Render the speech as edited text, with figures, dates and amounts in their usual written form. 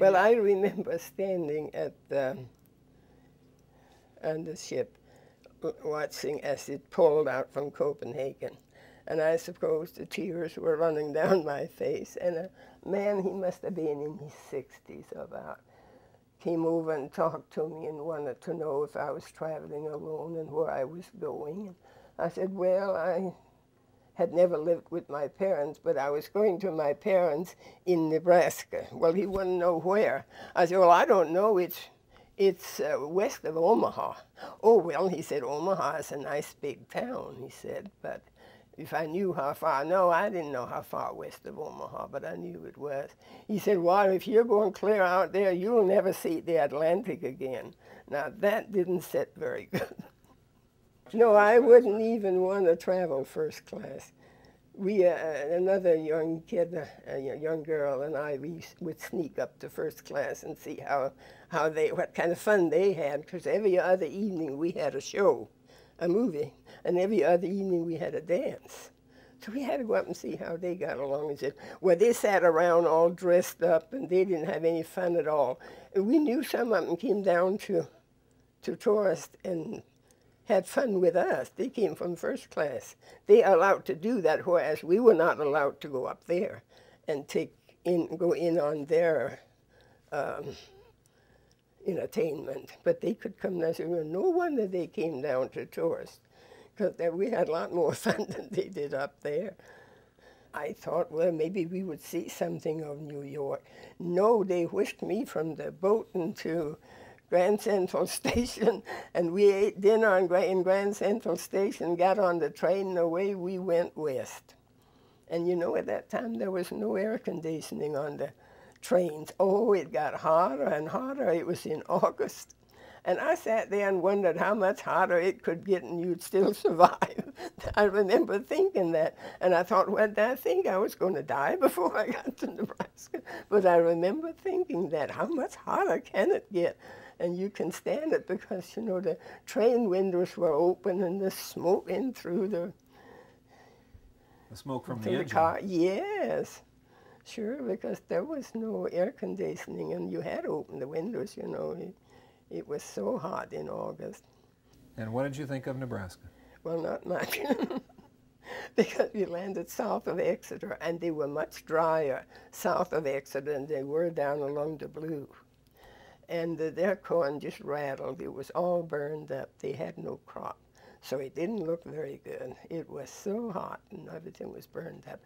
Well, I remember standing at on the ship watching as it pulled out from Copenhagen. And I suppose the tears were running down my face. And a man, he must have been in his 60s about, came over and talked to me and wanted to know if I was traveling alone and where I was going. And I said, well, I had never lived with my parents, but I was going to my parents in Nebraska. Well, he wouldn't know where. I said, well, I don't know. It's west of Omaha. Oh, well, he said, Omaha is a nice big town, he said, but if I knew how far, no, I didn't know how far west of Omaha, but I knew it was. He said, well, if you're going clear out there, you'll never see the Atlantic again. Now, that didn't sit very good. No, I wouldn't even want to travel first class. We, another young kid, a young girl and I, we would sneak up to first class and see what kind of fun they had, because every other evening we had a show, a movie, and every other evening we had a dance. So we had to go up and see how they got along. And said, well, they sat around all dressed up and they didn't have any fun at all. And we knew some of them came down to tourist and had fun with us. They came from first class. They are allowed to do that, whereas we were not allowed to go up there and go in on their entertainment. But they could come there. So no wonder they came down to tourists, because we had a lot more fun than they did up there. I thought, well, maybe we would see something of New York. No, they whisked me from the boat into Grand Central Station, and we ate dinner in Grand Central Station, got on the train, and away we went west. And you know, at that time, there was no air conditioning on the trains. Oh, it got hotter and hotter. It was in August. And I sat there and wondered how much hotter it could get and you'd still survive. I remember thinking that. And I thought, well, did I think I was going to die before I got to Nebraska? But I remember thinking that, how much hotter can it get? And you can stand it because, you know, the train windows were open and the smoke in through the smoke from the engine. Car. Yes, sure, because there was no air conditioning and you had to open the windows, you know. It was so hot in August. And what did you think of Nebraska? Well, not much. Because we landed south of Exeter, and they were much drier south of Exeter than they were down along the Blue. And their corn just rattled. It was all burned up. They had no crop. So it didn't look very good. It was so hot and everything was burned up.